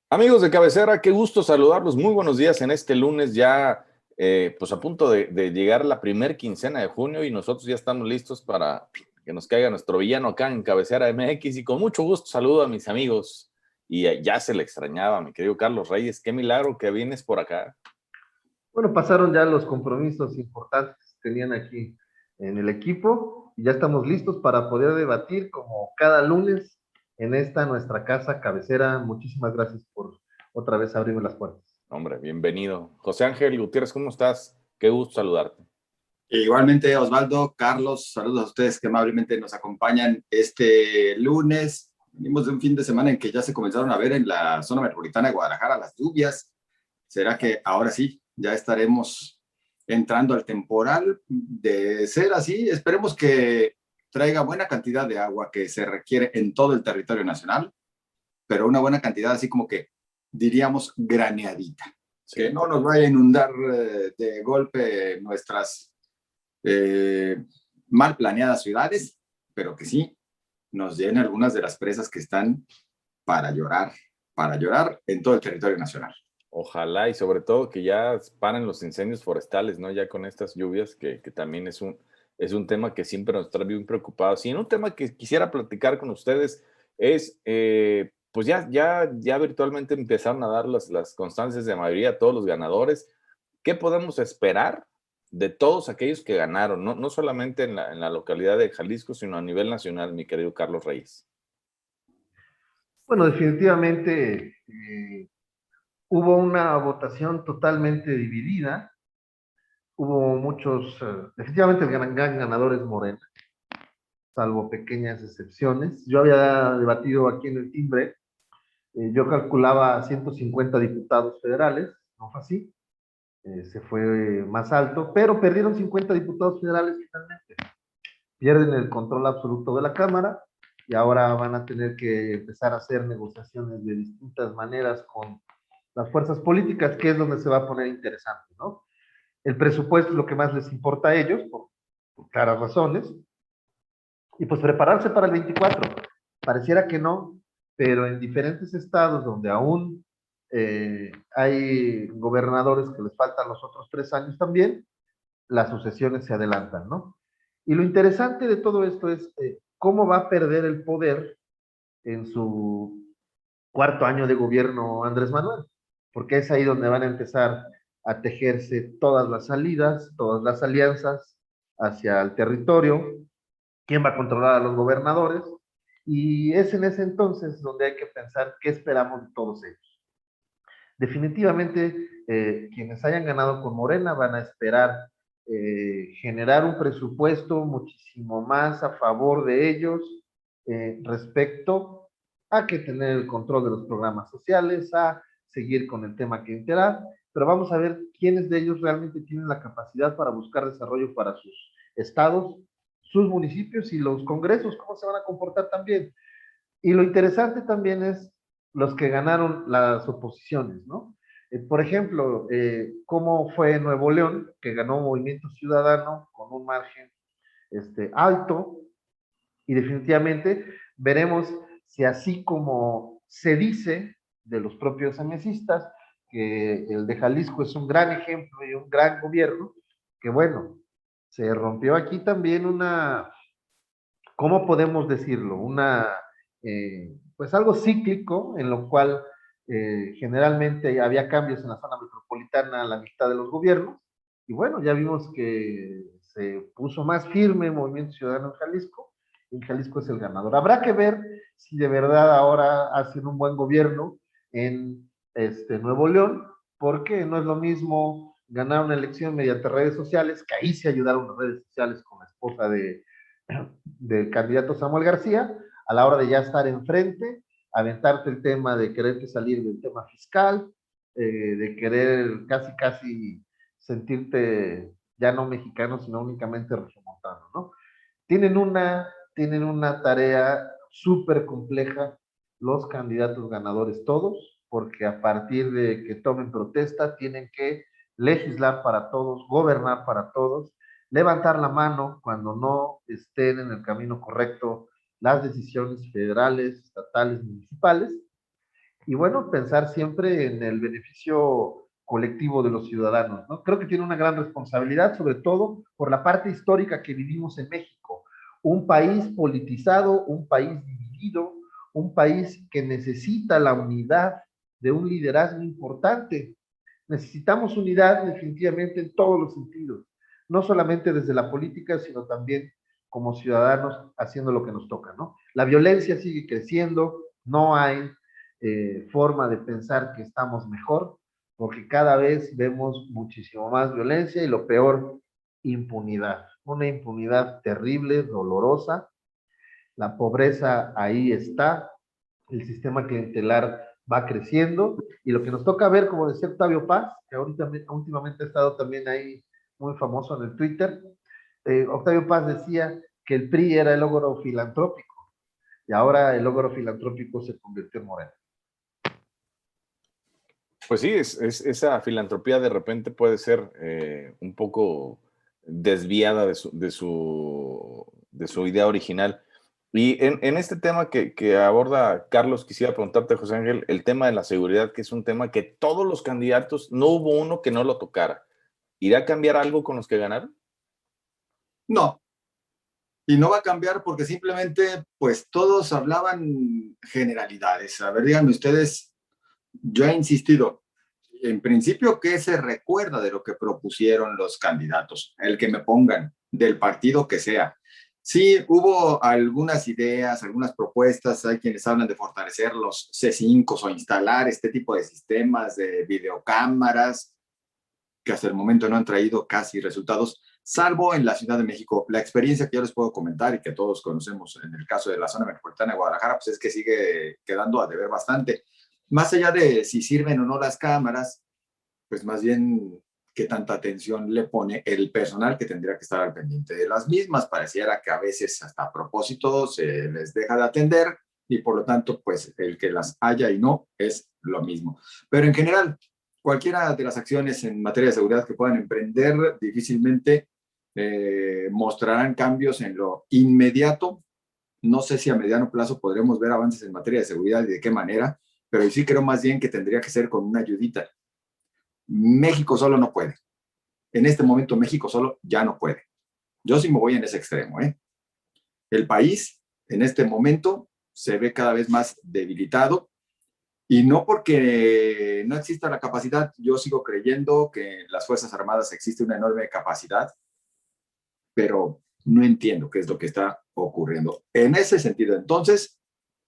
Amigos de cabecera, qué gusto saludarlos. Muy buenos días en este lunes ya, pues a punto de llegar la primer quincena de junio y nosotros ya estamos listos para que nos caiga nuestro villano acá en Cabecera MX y con mucho gusto saludo a mis amigos y ya se le extrañaba, mi querido Carlos Reyes. Qué milagro que vienes por acá. Bueno, pasaron ya los compromisos importantes que tenían aquí en el equipo y ya estamos listos para poder debatir como cada lunes en esta nuestra casa cabecera. Muchísimas gracias por otra vez abrirme las puertas. Hombre, bienvenido. José Ángel Gutiérrez, ¿cómo estás? Qué gusto saludarte. Igualmente, Osvaldo, Carlos, saludos a ustedes que amablemente nos acompañan este lunes. Venimos de un fin de semana en que ya se comenzaron a ver en la zona metropolitana de Guadalajara las lluvias. ¿Será que ahora sí ya estaremos entrando al temporal? De ser así, esperemos que traiga buena cantidad de agua que se requiere en todo el territorio nacional, pero una buena cantidad así como que diríamos graneadita, Sí. que no nos vaya a inundar de golpe nuestras eh, mal planeadas ciudades, pero que sí nos llenen algunas de las presas que están para llorar en todo el territorio nacional. Ojalá y sobre todo que ya paren los incendios forestales, ¿no? Ya con estas lluvias, que también es un tema que siempre nos trae bien preocupados. Y en un tema que quisiera platicar con ustedes es, pues ya virtualmente empezaron a dar las constancias de mayoría a todos los ganadores. ¿Qué podemos esperar de todos aquellos que ganaron? No solamente en la localidad de Jalisco, sino a nivel nacional, mi querido Carlos Reyes. Bueno, definitivamente hubo una votación totalmente dividida. Hubo muchos, definitivamente el gran ganador es Morena, salvo pequeñas excepciones. Yo había debatido aquí en el timbre. Yo calculaba 150 diputados federales, no fue así, se fue más alto, pero perdieron 50 diputados federales finalmente. Pierden el control absoluto de la Cámara y ahora van a tener que empezar a hacer negociaciones de distintas maneras con las fuerzas políticas, que es donde se va a poner interesante, ¿no? El presupuesto es lo que más les importa a ellos, por claras razones, y pues prepararse para el 24. Pareciera que no, pero en diferentes estados donde aún hay gobernadores que les faltan los otros 3 años también, las sucesiones se adelantan, ¿no? Y lo interesante de todo esto es cómo va a perder el poder en su cuarto año de gobierno Andrés Manuel, porque es ahí donde van a empezar a tejerse todas las salidas, todas las alianzas hacia el territorio, quién va a controlar a los gobernadores, y es en ese entonces donde hay que pensar qué esperamos de todos ellos. Definitivamente, quienes hayan ganado con Morena van a esperar generar un presupuesto muchísimo más a favor de ellos respecto a que tener el control de los programas sociales, a seguir con el tema clientelar, pero vamos a ver quiénes de ellos realmente tienen la capacidad para buscar desarrollo para sus estados, sus municipios y los congresos, cómo se van a comportar también. Y lo interesante también es los que ganaron las oposiciones, ¿no? Por ejemplo, cómo fue Nuevo León, que ganó Movimiento Ciudadano con un margen alto, y definitivamente veremos si así como se dice de los propios amesistas, que el de Jalisco es un gran ejemplo y un gran gobierno, que bueno, se rompió aquí también una, ¿cómo podemos decirlo? Pues algo cíclico en lo cual generalmente había cambios en la zona metropolitana a la mitad de los gobiernos, y bueno, ya vimos que se puso más firme el Movimiento Ciudadano en Jalisco es el ganador. Habrá que ver si de verdad ahora hacen un buen gobierno en Nuevo León, porque no es lo mismo ganar una elección mediante redes sociales, que ahí se ayudaron las redes sociales con la esposa del candidato Samuel García, a la hora de ya estar enfrente, aventarte el tema de quererte salir del tema fiscal, de querer casi sentirte ya no mexicano, sino únicamente regiomontano, ¿no? Tienen tienen una tarea súper compleja los candidatos ganadores todos, porque a partir de que tomen protesta tienen que legislar para todos, gobernar para todos, levantar la mano cuando no estén en el camino correcto las decisiones federales, estatales, municipales, Y bueno, pensar siempre en el beneficio colectivo de los ciudadanos, ¿no? Creo que tiene una gran responsabilidad, sobre todo por la parte histórica que vivimos en México. Un país politizado, un país dividido, un país que necesita la unidad de un liderazgo importante. Necesitamos unidad definitivamente en todos los sentidos, no solamente desde la política, sino también como ciudadanos haciendo lo que nos toca, ¿no? La violencia sigue creciendo, no hay forma de pensar que estamos mejor, porque cada vez vemos muchísimo más violencia y lo peor, impunidad. Una impunidad terrible, dolorosa. La pobreza ahí está, el sistema clientelar va creciendo y lo que nos toca ver, como decía Octavio Paz, que ahorita últimamente ha estado también ahí muy famoso en el Twitter, Octavio Paz decía que el PRI era el logro filantrópico y ahora el logro filantrópico se convirtió en Morena. Pues sí, esa filantropía de repente puede ser un poco desviada de su idea original. Y en este tema que aborda Carlos, quisiera preguntarte, José Ángel, el tema de la seguridad, que es un tema que todos los candidatos, no hubo uno que no lo tocara. ¿Irá a cambiar algo con los que ganaron? No, y no va a cambiar porque simplemente, pues todos hablaban generalidades. A ver, díganme ustedes, yo he insistido, en principio, ¿qué se recuerda de lo que propusieron los candidatos? El que me pongan, del partido que sea. Sí, hubo algunas ideas, algunas propuestas, hay quienes hablan de fortalecer los C5 o instalar este tipo de sistemas de videocámaras, que hasta el momento no han traído casi resultados, salvo en la Ciudad de México. La experiencia que yo les puedo comentar y que todos conocemos en el caso de la zona metropolitana de Guadalajara, pues es que sigue quedando a deber bastante. Más allá de si sirven o no las cámaras, pues más bien qué tanta atención le pone el personal que tendría que estar al pendiente de las mismas. Pareciera que a veces hasta a propósito se les deja de atender y por lo tanto, pues el que las haya y no es lo mismo. Pero en general, cualquiera de las acciones en materia de seguridad que puedan emprender difícilmente mostrarán cambios en lo inmediato. No sé si a mediano plazo podremos ver avances en materia de seguridad y de qué manera, pero sí creo más bien que tendría que ser con una ayudita. México solo no puede. En este momento México solo ya no puede. Yo sí me voy en ese extremo. El país en este momento se ve cada vez más debilitado y no porque no exista la capacidad. Yo sigo creyendo que en las Fuerzas Armadas existe una enorme capacidad, pero no entiendo qué es lo que está ocurriendo. En ese sentido, entonces,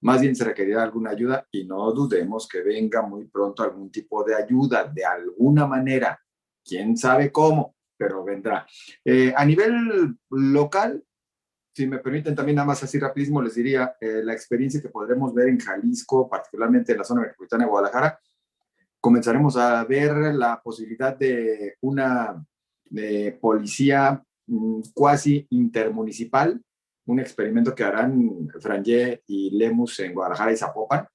más bien se requerirá alguna ayuda y no dudemos que venga muy pronto algún tipo de ayuda de alguna manera. Quién sabe cómo, pero vendrá. A nivel local, si me permiten también nada más así rapidísimo, les diría la experiencia que podremos ver en Jalisco, particularmente en la zona metropolitana de Guadalajara. Comenzaremos a ver la posibilidad de una policía cuasi intermunicipal, un experimento que harán Frangé y Lemus en Guadalajara y Zapopan,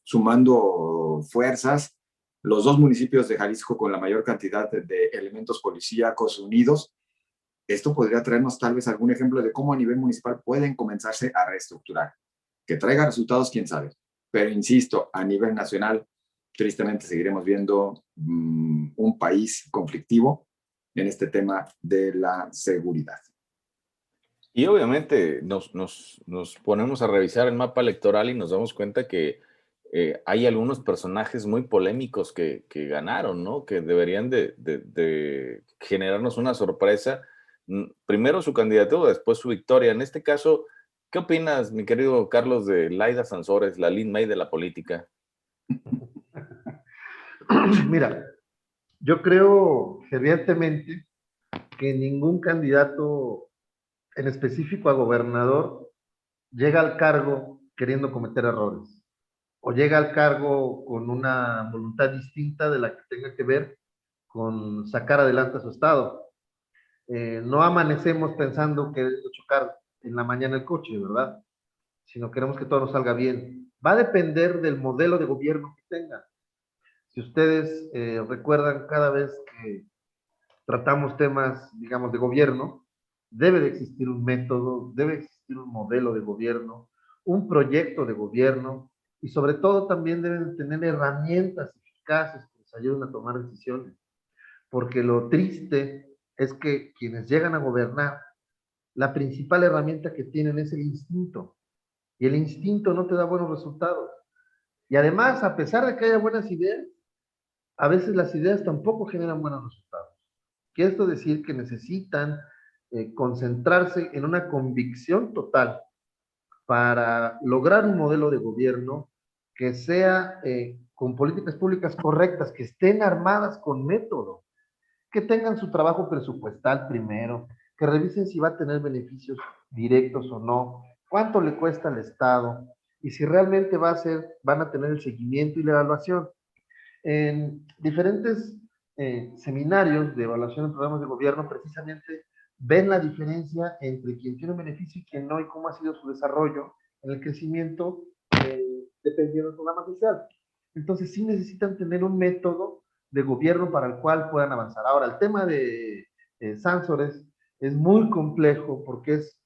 sumando fuerzas, los dos municipios de Jalisco con la mayor cantidad de elementos policíacos unidos. Esto podría traernos tal vez algún ejemplo de cómo a nivel municipal pueden comenzarse a reestructurar. Que traiga resultados, quién sabe. Pero insisto, a nivel nacional, tristemente seguiremos viendo un país conflictivo en este tema de la seguridad. Y obviamente nos ponemos a revisar el mapa electoral y nos damos cuenta que hay algunos personajes muy polémicos que ganaron, ¿no? Que deberían de generarnos una sorpresa. Primero su candidatura, después su victoria. En este caso, ¿qué opinas, mi querido Carlos, de Laida Sansores, la Lin May de la política? Mira, yo creo fervientemente que ningún candidato en específico a gobernador llega al cargo queriendo cometer errores o llega al cargo con una voluntad distinta de la que tenga que ver con sacar adelante a su estado. No amanecemos pensando que es chocar en la mañana el coche, ¿verdad? Sino queremos que todo nos salga bien. Va a depender del modelo de gobierno que tengan. Si ustedes recuerdan, cada vez que tratamos temas, digamos, de gobierno, debe de existir un método, debe existir un modelo de gobierno, un proyecto de gobierno y sobre todo también deben tener herramientas eficaces que les ayuden a tomar decisiones, porque lo triste es que quienes llegan a gobernar, la principal herramienta que tienen es el instinto, y el instinto no te da buenos resultados. Y además, a pesar de que haya buenas ideas, a veces las ideas tampoco generan buenos resultados. Quiere esto decir que necesitan concentrarse en una convicción total para lograr un modelo de gobierno que sea con políticas públicas correctas, que estén armadas con método, que tengan su trabajo presupuestal primero, que revisen si va a tener beneficios directos o no, cuánto le cuesta al Estado y si realmente van a tener el seguimiento y la evaluación. En diferentes seminarios de evaluación de programas de gobierno, precisamente ven la diferencia entre quien tiene un beneficio y quien no, y cómo ha sido su desarrollo en el crecimiento dependiendo del programa social. Entonces, sí necesitan tener un método de gobierno para el cual puedan avanzar. Ahora, el tema de Sánsores es muy complejo porque es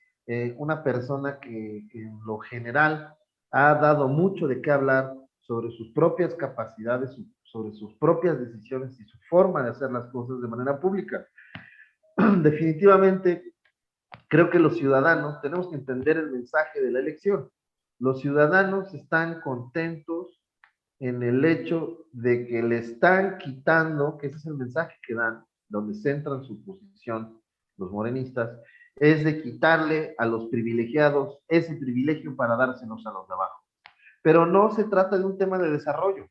una persona que en lo general ha dado mucho de qué hablar sobre sus propias capacidades, sobre sus propias decisiones y su forma de hacer las cosas de manera pública. Definitivamente, creo que los ciudadanos tenemos que entender el mensaje de la elección. Los ciudadanos están contentos en el hecho de que le están quitando, que ese es el mensaje que dan, donde centran su posición los morenistas, es de quitarle a los privilegiados ese privilegio para dárselos a los de abajo. Pero no se trata de un tema de desarrollo,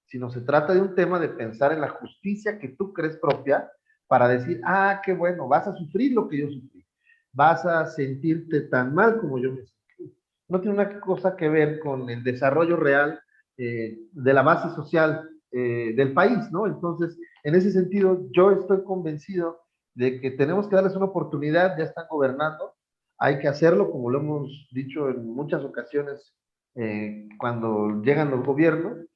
sino se trata de un tema de pensar en la justicia que tú crees propia para decir, ah, qué bueno, vas a sufrir lo que yo sufrí, vas a sentirte tan mal como yo me sentí. No tiene una cosa que ver con el desarrollo real de la base social del país, ¿no? Entonces, en ese sentido, yo estoy convencido de que tenemos que darles una oportunidad, ya están gobernando, hay que hacerlo, como lo hemos dicho en muchas ocasiones, cuando llegan los gobiernos,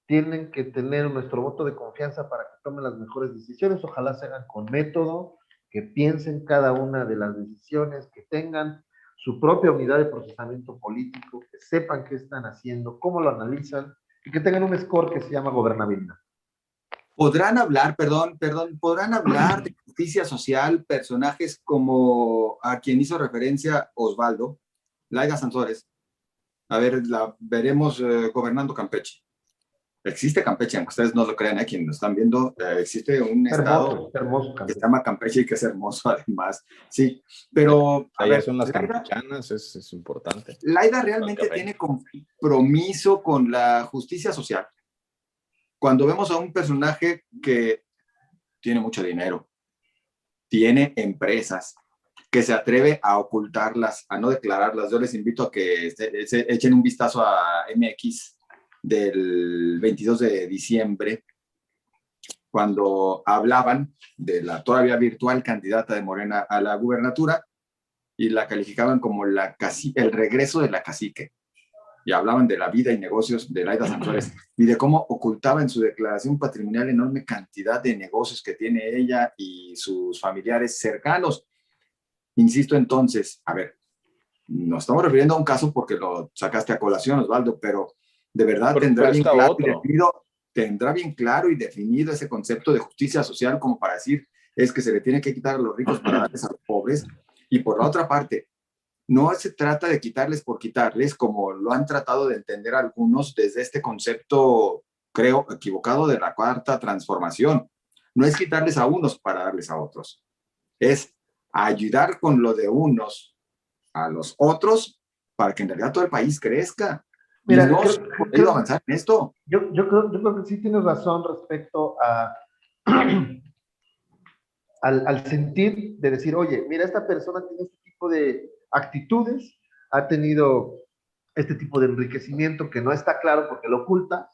tienen que tener nuestro voto de confianza para que tomen las mejores decisiones. Ojalá se hagan con método, que piensen cada una de las decisiones, que tengan su propia unidad de procesamiento político, que sepan qué están haciendo, cómo lo analizan y que tengan un score que se llama gobernabilidad. ¿Podrán hablar, podrán hablar de justicia social personajes como a quien hizo referencia Osvaldo, Laida Sansores? A ver, la veremos gobernando Campeche. Existe Campeche, aunque ustedes no lo crean, quienes lo están viendo, existe un estado hermoso que se llama Campeche y que es hermoso además, sí, pero a Allá ver, son las Laida, campechanas, es importante. Laida realmente tiene compromiso con la justicia social. Cuando vemos a un personaje que tiene mucho dinero, tiene empresas, que se atreve a ocultarlas, a no declararlas, yo les invito a que se echen un vistazo a MX del 22 de diciembre, cuando hablaban de la todavía virtual candidata de Morena a la gubernatura y la calificaban como el regreso de la cacique. Y hablaban de la vida y negocios de Laida Sansores y de cómo ocultaba en su declaración patrimonial enorme cantidad de negocios que tiene ella y sus familiares cercanos. Insisto entonces, a ver, nos estamos refiriendo a un caso porque lo sacaste a colación, Osvaldo, pero de verdad tendrá bien claro y definido ese concepto de justicia social como para decir, es que se le tiene que quitar a los ricos para darles a los pobres. Y por la otra parte, no se trata de quitarles por quitarles, como lo han tratado de entender algunos desde este concepto, creo, equivocado de la cuarta transformación. No es quitarles a unos para darles a otros. Es ayudar con lo de unos a los otros para que en realidad todo el país crezca. Mira, y no se ha podido avanzar en esto. Yo creo que sí tienes razón respecto a al sentir de decir, oye, mira, esta persona tiene este tipo de actitudes, ha tenido este tipo de enriquecimiento que no está claro porque lo oculta,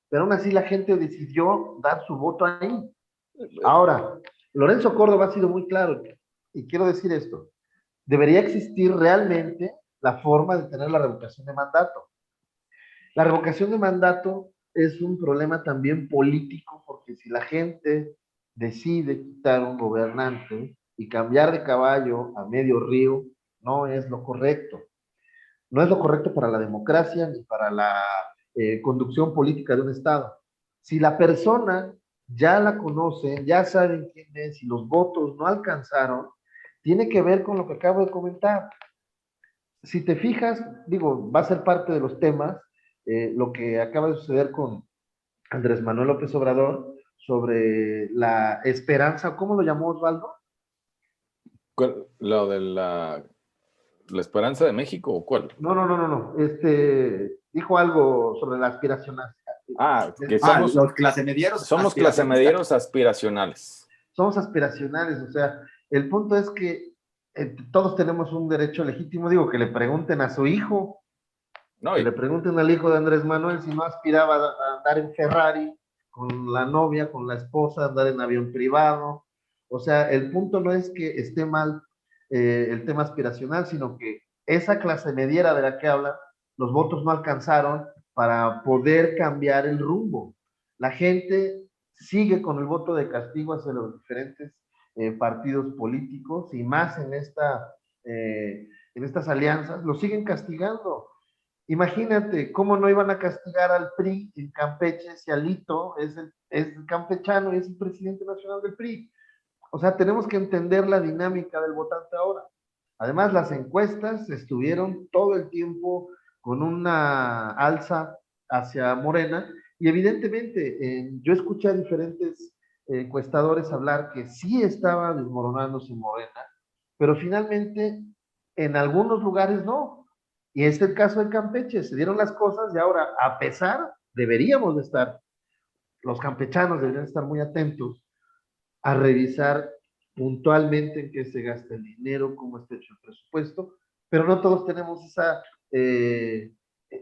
pero aún así la gente decidió dar su voto ahí. Ahora, Lorenzo Córdoba ha sido muy claro, y quiero decir esto, debería existir realmente la forma de tener la revocación de mandato. La revocación de mandato es un problema también político, porque si la gente decide quitar un gobernante y cambiar de caballo a medio río, no es lo correcto. No es lo correcto para la democracia ni para la conducción política de un Estado. Si la persona ya la conocen, ya saben quién es y los votos no alcanzaron, tiene que ver con lo que acabo de comentar. Si te fijas, digo, va a ser parte de los temas, lo que acaba de suceder con Andrés Manuel López Obrador sobre la esperanza, ¿cómo lo llamó Osvaldo? ¿Lo de la esperanza de México o cuál? No. Dijo algo sobre la aspiracional. Que somos, los clasemedieros clasemedieros aspiracionales. Somos aspiracionales, o sea, el punto es que todos tenemos un derecho legítimo, digo, que le pregunten a su hijo, No, que le pregunten al hijo de Andrés Manuel si no aspiraba a andar en Ferrari con la novia, con la esposa, andar en avión privado. O sea, el punto no es que esté mal el tema aspiracional, sino que esa clase mediera de la que habla, los votos no alcanzaron para poder cambiar el rumbo. La gente sigue con el voto de castigo hacia los diferentes partidos políticos y más en estas alianzas, lo siguen castigando. Imagínate cómo no iban a castigar al PRI en Campeche si Alito es campechano y es el presidente nacional del PRI. O sea, tenemos que entender la dinámica del votante ahora. Además, las encuestas estuvieron todo el tiempo con una alza hacia Morena y evidentemente yo escuché a diferentes encuestadores hablar que sí estaba desmoronándose Morena, pero finalmente en algunos lugares no. Y es el caso de Campeche, se dieron las cosas y ahora, a pesar, deberíamos de estar, los campechanos deberían estar muy atentos a revisar puntualmente en qué se gasta el dinero, cómo está hecho el presupuesto, pero no todos tenemos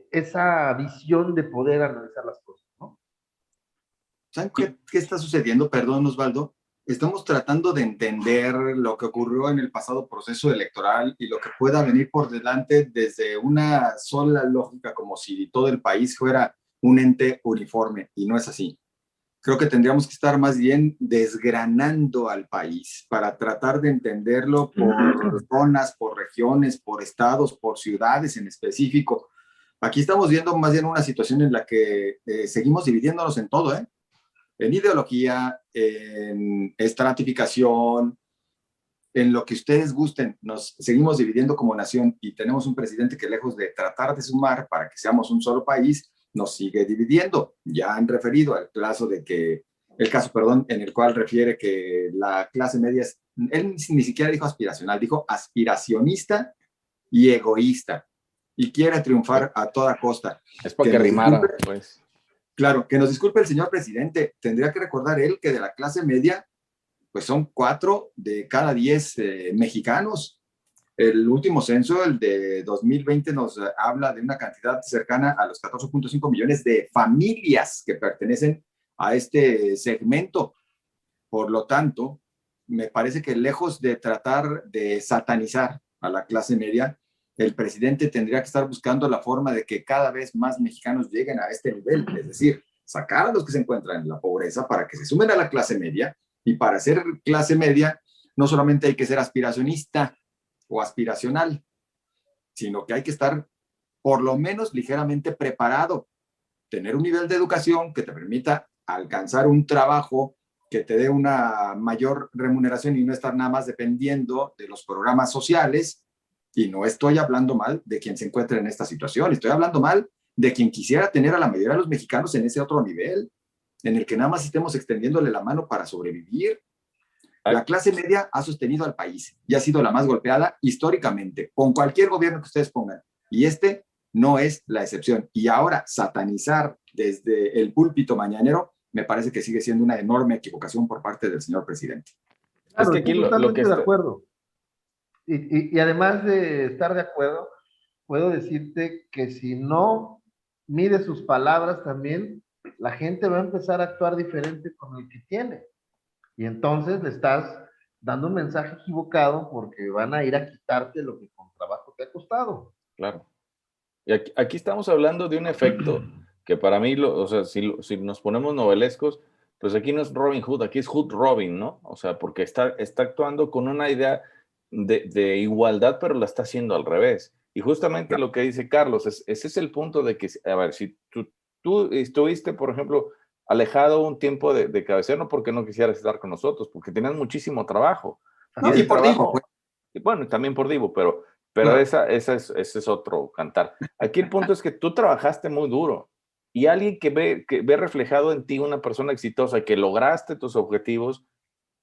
esa visión de poder analizar las cosas, ¿no? ¿Saben qué está sucediendo? Perdón, Osvaldo. Estamos tratando de entender lo que ocurrió en el pasado proceso electoral y lo que pueda venir por delante desde una sola lógica, como si todo el país fuera un ente uniforme, y no es así. Creo que tendríamos que estar más bien desgranando al país para tratar de entenderlo por zonas, por regiones, por estados, por ciudades en específico. Aquí estamos viendo más bien una situación en la que seguimos dividiéndonos en todo, en ideología, en estratificación, en lo que ustedes gusten. Nos seguimos dividiendo como nación y tenemos un presidente que, lejos de tratar de sumar para que seamos un solo país, nos sigue dividiendo. Ya han referido al caso en el cual refiere que la clase media es, él ni siquiera dijo aspiracional, dijo aspiracionista y egoísta, y quiere triunfar a toda costa. Es para que rimara, pues. Claro, que nos disculpe el señor presidente, tendría que recordar él que de la clase media, pues son 4 de cada 10 mexicanos. El último censo, el de 2020, nos habla de una cantidad cercana a los 14.5 millones de familias que pertenecen a este segmento. Por lo tanto, me parece que lejos de tratar de satanizar a la clase media, el presidente tendría que estar buscando la forma de que cada vez más mexicanos lleguen a este nivel, es decir, sacar a los que se encuentran en la pobreza para que se sumen a la clase media, y para ser clase media no solamente hay que ser aspiracionista o aspiracional, sino que hay que estar por lo menos ligeramente preparado, tener un nivel de educación que te permita alcanzar un trabajo que te dé una mayor remuneración y no estar nada más dependiendo de los programas sociales. Y no estoy hablando mal de quien se encuentra en esta situación, estoy hablando mal de quien quisiera tener a la mayoría de los mexicanos en ese otro nivel, en el que nada más estemos extendiéndole la mano para sobrevivir. La clase media ha sostenido al país y ha sido la más golpeada históricamente, con cualquier gobierno que ustedes pongan. Y este no es la excepción. Y ahora satanizar desde el púlpito mañanero me parece que sigue siendo una enorme equivocación por parte del señor presidente. Claro, es que aquí estoy totalmente de acuerdo. Y además de estar de acuerdo, puedo decirte que si no mide sus palabras también, la gente va a empezar a actuar diferente con el que tiene. Y entonces le estás dando un mensaje equivocado porque van a ir a quitarte lo que con trabajo te ha costado. Claro. Y aquí estamos hablando de un efecto que para mí, o sea, si nos ponemos novelescos, pues aquí no es Robin Hood, aquí es Hood Robin, ¿no? O sea, porque está actuando con una idea de igualdad, pero la está haciendo al revés. Y justamente lo que dice Carlos, ese es el punto de que, a ver, si tú estuviste, por ejemplo, alejado un tiempo de cabecera, no porque no quisieras estar con nosotros, porque tenías muchísimo trabajo. No, y por Divo, pues. Y bueno, también por Divo, pero Claro. ese es otro cantar. Aquí el punto es que tú trabajaste muy duro y alguien que ve reflejado en ti una persona exitosa, que lograste tus objetivos,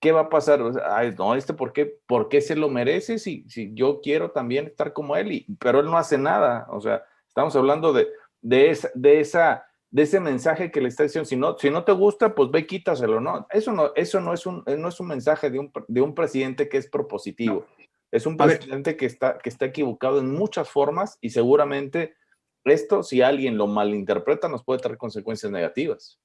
¿qué va a pasar? O sea, ay, no, ¿por qué se lo merece si yo quiero también estar como él? Pero él no hace nada. O sea, estamos hablando de ese mensaje que le está diciendo, si no te gusta, pues ve, quítaselo, ¿no? Eso no es un mensaje de un presidente que es propositivo. No. Es un presidente que está equivocado en muchas formas y seguramente esto, si alguien lo malinterpreta, nos puede traer consecuencias negativas.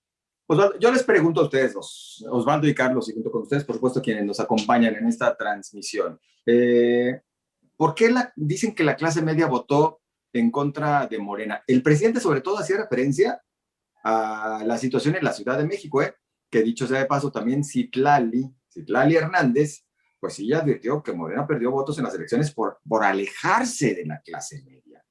Osvaldo, yo les pregunto a ustedes dos, Osvaldo y Carlos, y junto con ustedes, por supuesto, quienes nos acompañan en esta transmisión. ¿Por qué dicen que la clase media votó en contra de Morena? El presidente, sobre todo, hacía referencia a la situación en la Ciudad de México, que dicho sea de paso, también Citlali Hernández, pues sí advirtió que Morena perdió votos en las elecciones por alejarse de la clase media.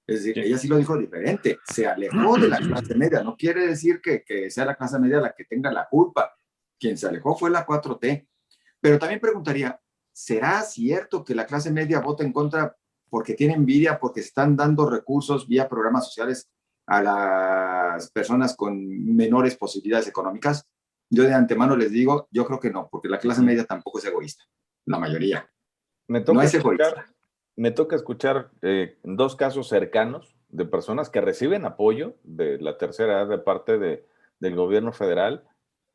Es decir, ella sí lo dijo diferente, se alejó de la clase media, no quiere decir que sea la clase media la que tenga la culpa, quien se alejó fue la 4T, pero también preguntaría, ¿será cierto que la clase media vota en contra porque tiene envidia, porque se están dando recursos vía programas sociales a las personas con menores posibilidades económicas? Yo de antemano les digo, yo creo que no, porque la clase media tampoco es egoísta, la mayoría. No es egoísta. Me toca escuchar dos casos cercanos de personas que reciben apoyo de la tercera edad de parte del gobierno federal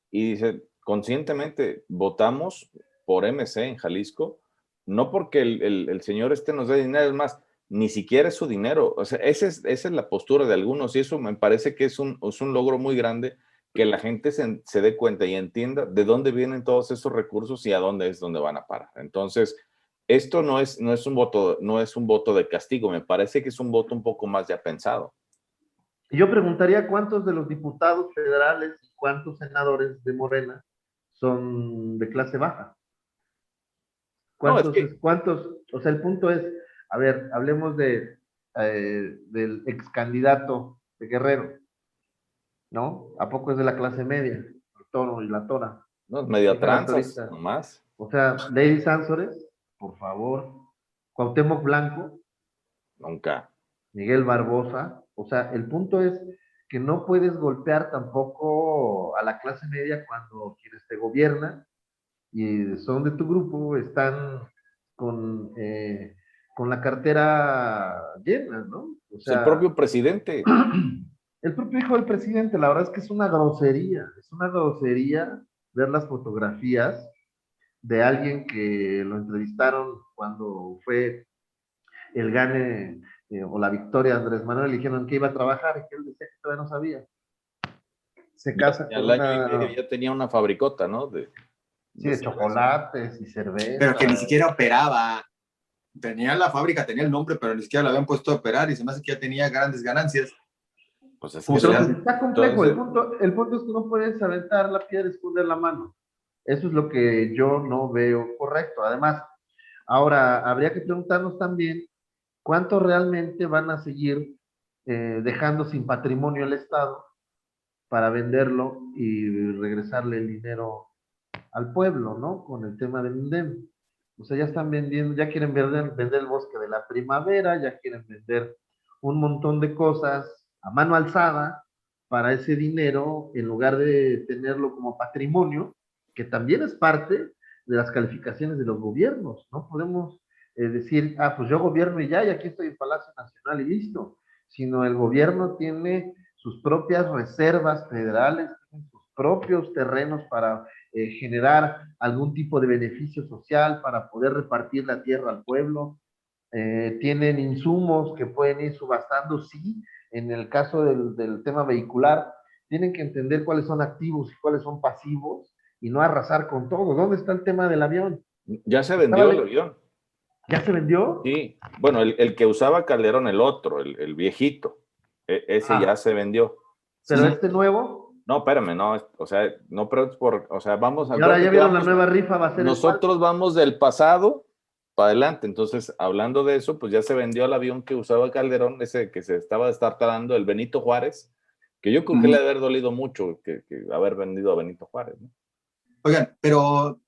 y dicen, conscientemente votamos por MC en Jalisco, no porque el señor nos dé dinero, es más, ni siquiera es su dinero. O sea, esa es la postura de algunos y eso me parece que es un logro muy grande que la gente se dé cuenta y entienda de dónde vienen todos esos recursos y a dónde van a parar. Entonces, esto no es un voto de castigo, me parece que es un voto un poco más ya pensado. Yo preguntaría cuántos de los diputados federales y cuántos senadores de Morena son de clase baja. ¿Cuántos? O sea, el punto es, a ver, hablemos del ex candidato de Guerrero, ¿no? ¿A poco es de la clase media? El toro y la tora. No, es media tranzas, nomás. O sea, Lady Sánsores, por favor. Cuauhtémoc Blanco. Nunca. Miguel Barbosa. O sea, el punto es que no puedes golpear tampoco a la clase media cuando quienes te gobiernan y son de tu grupo, están con la cartera llena, ¿no? O sea, el propio presidente. El propio hijo del presidente, la verdad es que es una grosería ver las fotografías de alguien que lo entrevistaron cuando fue el gane o la victoria de Andrés Manuel, le dijeron que iba a trabajar y que él decía que todavía no sabía. Se casa con al año y medio ya tenía una fabricota, ¿no? De chocolates y cerveza. Pero que ni siquiera operaba. Tenía la fábrica, tenía el nombre, pero ni siquiera lo habían puesto a operar y se me hace que ya tenía grandes ganancias. Pues es que está complejo. El punto es que no puedes aventar la piedra y esconder la mano. Eso es lo que yo no veo correcto. Además, ahora habría que preguntarnos también cuánto realmente van a seguir dejando sin patrimonio el Estado para venderlo y regresarle el dinero al pueblo, ¿no? Con el tema del INDEM. O sea, ya están vendiendo, ya quieren vender el bosque de la primavera, ya quieren vender un montón de cosas a mano alzada para ese dinero, en lugar de tenerlo como patrimonio, que también es parte de las calificaciones de los gobiernos. No podemos decir, pues yo gobierno y aquí estoy en Palacio Nacional y listo, sino el gobierno tiene sus propias reservas federales, sus propios terrenos para generar algún tipo de beneficio social, para poder repartir la tierra al pueblo. Tienen insumos que pueden ir subastando, sí, en el caso del tema vehicular, tienen que entender cuáles son activos y cuáles son pasivos y no arrasar con todo. ¿Dónde está el tema del avión? Ya se vendió el avión. ¿Ya se vendió? Sí, bueno, el que usaba Calderón, el otro, el viejito, ese ya se vendió. ¿Pero este nuevo? No, espérame, no, o sea, no, pero o sea, vamos a... Y ahora ya vieron la nueva rifa, va a ser nosotros vamos del pasado para adelante, entonces, hablando de eso, pues ya se vendió el avión que usaba Calderón, ese que se estaba destartalando, el Benito Juárez, Que yo creo que le ha de haber dolido mucho que haber vendido a Benito Juárez, ¿no? Oigan, pero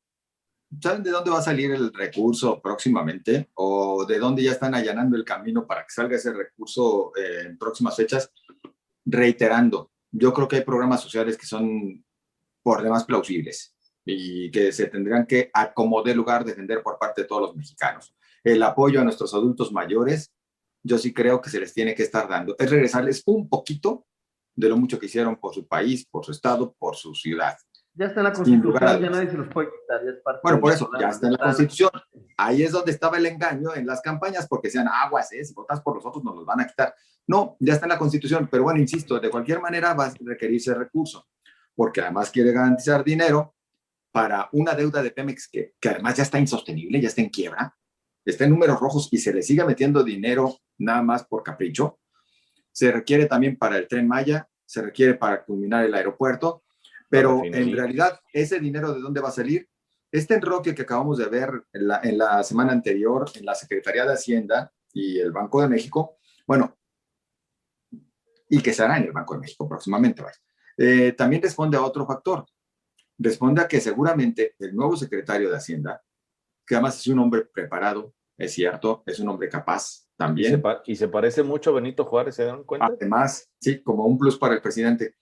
¿saben de dónde va a salir el recurso próximamente? ¿O de dónde ya están allanando el camino para que salga ese recurso en próximas fechas? Reiterando, yo creo que hay programas sociales que son por demás plausibles y que se tendrán que, a como dé lugar, defender por parte de todos los mexicanos. El apoyo a nuestros adultos mayores, yo sí creo que se les tiene que estar dando. Es regresarles un poquito de lo mucho que hicieron por su país, por su estado, por su ciudad. Ya está en la Sin lugar a Constitución, ya dudas. nadie se los puede quitar, ya es parte Bueno, del por eso, ya programa, está en la Constitución. Ahí es donde estaba el engaño en las campañas, porque decían, aguas, si votas por los otros nos los van a quitar. No, ya está en la Constitución, pero bueno, insisto, de cualquier manera va a requerirse recurso, porque además quiere garantizar dinero para una deuda de Pemex que además ya está insostenible, ya está en quiebra, está en números rojos y se le sigue metiendo dinero nada más por capricho. Se requiere también para el Tren Maya, se requiere para culminar el aeropuerto, pero en realidad ese dinero ¿de dónde va a salir? Este enroque que acabamos de ver en la semana anterior en la Secretaría de Hacienda y el Banco de México, bueno, y que será en el Banco de México próximamente, también responde a otro factor. Responde a que seguramente el nuevo secretario de Hacienda, que además es un hombre preparado, es cierto, es un hombre capaz también. Y se parece mucho a Benito Juárez, ¿se dan cuenta? Además, sí, como un plus para el presidente.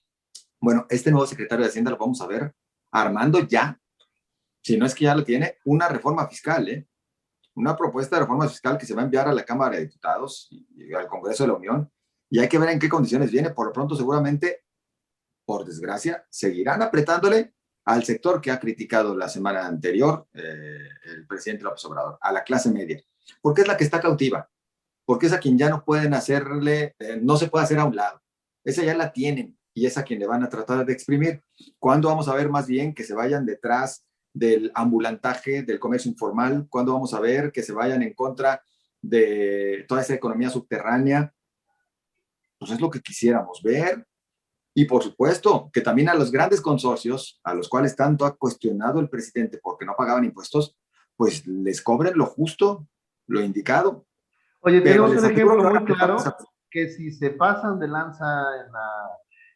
Bueno, este nuevo secretario de Hacienda lo vamos a ver armando ya, si no es que ya lo tiene, una reforma fiscal, una propuesta de reforma fiscal que se va a enviar a la Cámara de Diputados y al Congreso de la Unión, y hay que ver en qué condiciones viene. Por lo pronto, seguramente, por desgracia, seguirán apretándole al sector que ha criticado la semana anterior el presidente López Obrador, a la clase media, porque es la que está cautiva, porque es a quien ya no pueden hacerle, no se puede hacer a un lado. Esa ya la tienen y es a quien le van a tratar de exprimir. ¿Cuándo vamos a ver más bien que se vayan detrás del ambulantaje, del comercio informal? ¿Cuándo vamos a ver que se vayan en contra de toda esa economía subterránea? Pues es lo que quisiéramos ver. Y por supuesto, que también a los grandes consorcios, a los cuales tanto ha cuestionado el presidente porque no pagaban impuestos, pues les cobren lo justo, lo indicado. Oye, Pero tenemos les un ejemplo aseguro muy que claro que si se pasan de lanza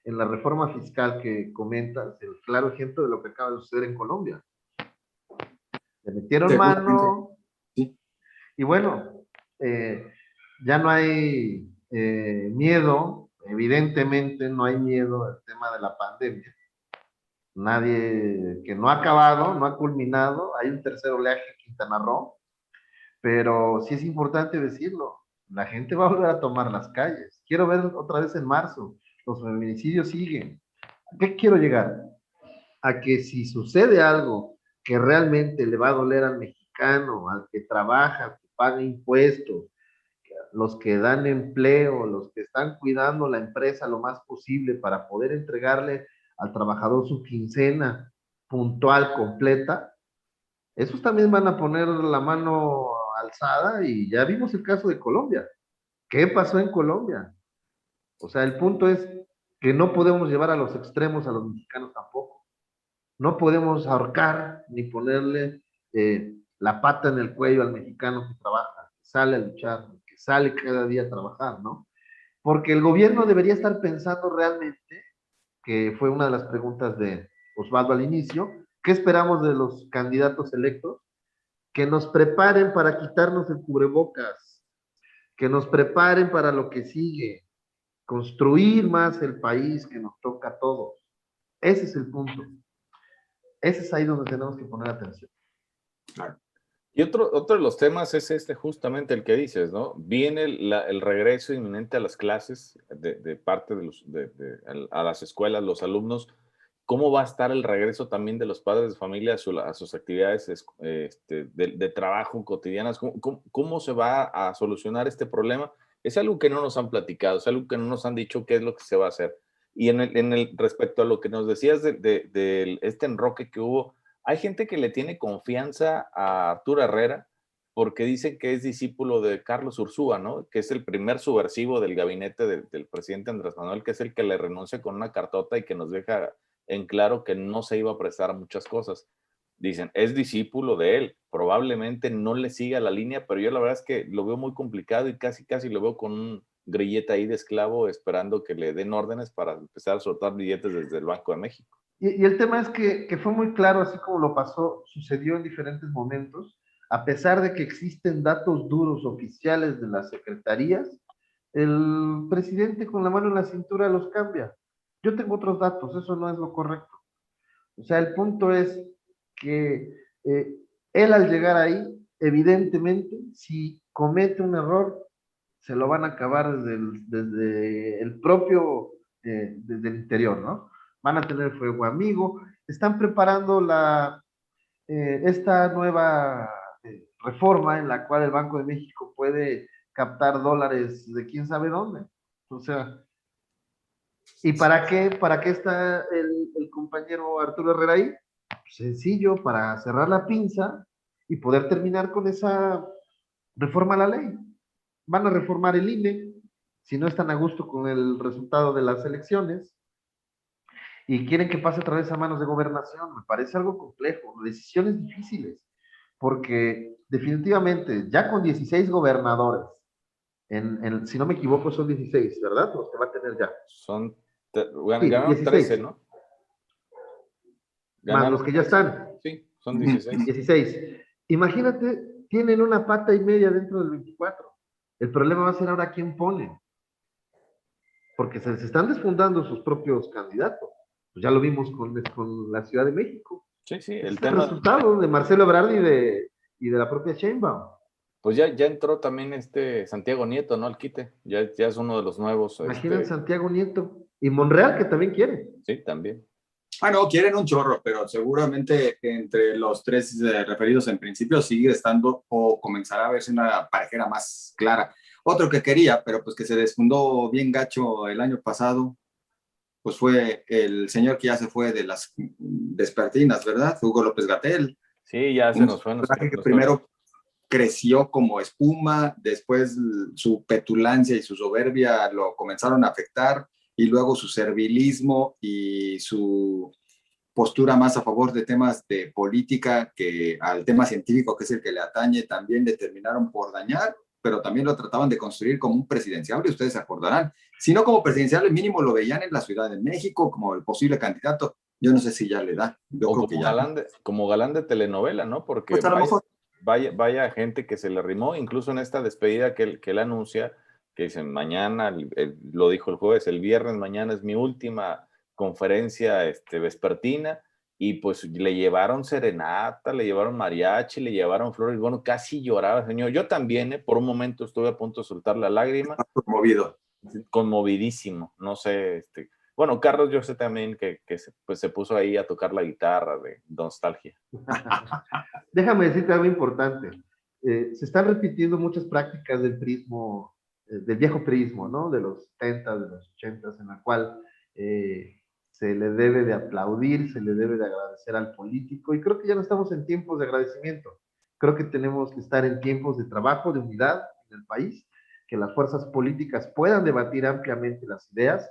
en la reforma fiscal que comentas, el claro ejemplo de lo que acaba de suceder en Colombia. Le metieron mano, sí. Y bueno, ya no hay miedo, evidentemente no hay miedo al tema de la pandemia. Nadie, que no ha acabado, no ha culminado, hay un tercer oleaje en Quintana Roo, pero sí es importante decirlo, la gente va a volver a tomar las calles. Quiero ver otra vez en marzo, los feminicidios siguen. ¿A qué quiero llegar? A que si sucede algo que realmente le va a doler al mexicano, al que trabaja, al que paga impuestos, los que dan empleo, los que están cuidando la empresa lo más posible para poder entregarle al trabajador su quincena puntual, completa, esos también van a poner la mano alzada y ya vimos el caso de Colombia. ¿Qué pasó en Colombia? O sea, el punto es que no podemos llevar a los extremos a los mexicanos tampoco. No podemos ahorcar ni ponerle la pata en el cuello al mexicano que trabaja, que sale a luchar, que sale cada día a trabajar, ¿no? Porque el gobierno debería estar pensando realmente, que fue una de las preguntas de Osvaldo al inicio, ¿qué esperamos de los candidatos electos? Que nos preparen para quitarnos el cubrebocas, que nos preparen para lo que sigue, construir más el país que nos toca a todos. Ese es el punto. Ese es ahí donde tenemos que poner atención. Claro. Y otro de los temas es justamente el que dices, ¿no? Viene el regreso inminente a las clases de parte a las escuelas, los alumnos. ¿Cómo va a estar el regreso también de los padres de familia a sus actividades de trabajo cotidianas? ¿Cómo se va a solucionar este problema? Es algo que no nos han platicado, es algo que no nos han dicho qué es lo que se va a hacer. Y respecto a lo que nos decías de este enroque que hubo, hay gente que le tiene confianza a Arturo Herrera porque dicen que es discípulo de Carlos Ursúa, ¿no? Que es el primer subversivo del gabinete del presidente Andrés Manuel, que es el que le renuncia con una cartota y que nos deja en claro que no se iba a prestar a muchas cosas. Dicen, es discípulo de él, probablemente no le siga la línea, pero yo la verdad es que lo veo muy complicado y casi lo veo con grilleta ahí de esclavo esperando que le den órdenes para empezar a soltar billetes desde el Banco de México. Y el tema es que fue muy claro, así como lo pasó, sucedió en diferentes momentos, a pesar de que existen datos duros oficiales de las secretarías, el presidente con la mano en la cintura los cambia. Yo tengo otros datos, eso no es lo correcto. O sea, el punto es que él al llegar ahí, evidentemente, si comete un error, se lo van a acabar desde el propio, desde el interior, ¿no? Van a tener fuego amigo, están preparando esta nueva reforma en la cual el Banco de México puede captar dólares de quién sabe dónde. O sea, ¿y para qué está el compañero Arturo Herrera ahí? Sencillo, para cerrar la pinza y poder terminar con esa reforma a la ley. Van a reformar el INE, si no están a gusto con el resultado de las elecciones, y quieren que pase otra vez a manos de gobernación. Me parece algo complejo, decisiones difíciles, porque definitivamente ya con 16 gobernadores, si no me equivoco son 16, ¿verdad? Los que va a tener ya. Bueno, Sí, ganaron 16. 13, ¿no? Más los que ya están. Sí, son 16. 16. Imagínate, tienen una pata y media dentro del 24. El problema va a ser ahora quién pone, porque se están desfundando sus propios candidatos. Pues ya lo vimos con la Ciudad de México. Sí, sí, Es el el tema. resultado de Marcelo Ebrard y de la propia Sheinbaum. Pues ya entró también Santiago Nieto, ¿no? Al quite. Ya es uno de los nuevos. Imaginen Santiago Nieto y Monreal, que también quiere. Sí, también. Ah, no, quieren un chorro, pero seguramente entre los tres referidos en principio sigue estando o comenzará a verse una parejera más clara. Otro que quería, pero pues que se desfundó bien gacho el año pasado, pues fue el señor que ya se fue de las despertinas, ¿verdad? Hugo López-Gatell. Sí, ya se nos fue. Que primero creció como espuma, después su petulancia y su soberbia lo comenzaron a afectar, y luego su servilismo y su postura más a favor de temas de política que al tema científico, que es el que le atañe, también le terminaron por dañar, pero también lo trataban de construir como un presidenciable, ustedes se acordarán. Si no como presidenciable, mínimo lo veían en la Ciudad de México como el posible candidato. Yo no sé si ya le da. Yo creo que ya. Como galán de telenovela, ¿no? Porque pues a lo mejor. Vaya gente que se le arrimó, incluso en esta despedida que él anuncia, que dicen mañana, lo dijo el jueves, el viernes mañana es mi última conferencia vespertina, y pues le llevaron serenata, le llevaron mariachi, le llevaron flores, bueno, casi lloraba, señor. Yo también, por un momento estuve a punto de soltar la lágrima. Conmovidísimo, no sé, bueno, Carlos, yo sé también que se puso ahí a tocar la guitarra de nostalgia. Déjame decirte algo importante. Se están repitiendo muchas prácticas del prismo, del viejo prismo, ¿no? De los 70, de los 80, en la cual se le debe de aplaudir, se le debe de agradecer al político, y creo que ya no estamos en tiempos de agradecimiento. Creo que tenemos que estar en tiempos de trabajo, de unidad en el país, que las fuerzas políticas puedan debatir ampliamente las ideas,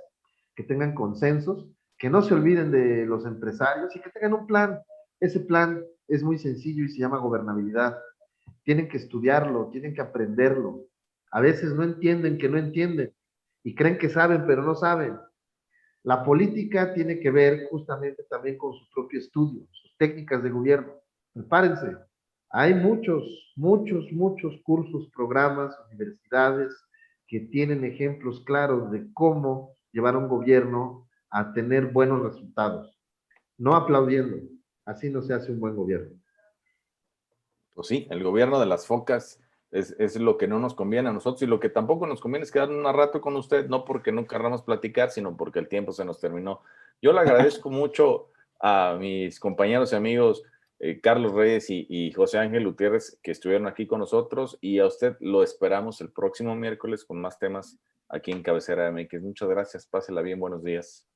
que tengan consensos, que no se olviden de los empresarios y que tengan un plan. Ese plan es muy sencillo y se llama gobernabilidad. Tienen que estudiarlo, tienen que aprenderlo. A veces no entienden que no entienden y creen que saben, pero no saben. La política tiene que ver justamente también con su propio estudio, sus técnicas de gobierno. Prepárense. Hay muchos cursos, programas, universidades que tienen ejemplos claros de cómo llevar un gobierno a tener buenos resultados. No aplaudiendo. Así no se hace un buen gobierno. Pues sí, el gobierno de las focas es lo que no nos conviene a nosotros, y lo que tampoco nos conviene es quedarnos un rato con usted, no porque no querramos platicar, sino porque el tiempo se nos terminó. Yo le agradezco mucho a mis compañeros y amigos Carlos Reyes y José Ángel Gutiérrez, que estuvieron aquí con nosotros, y a usted lo esperamos el próximo miércoles con más temas aquí en Cabecera MX. Muchas gracias, pásela bien, buenos días.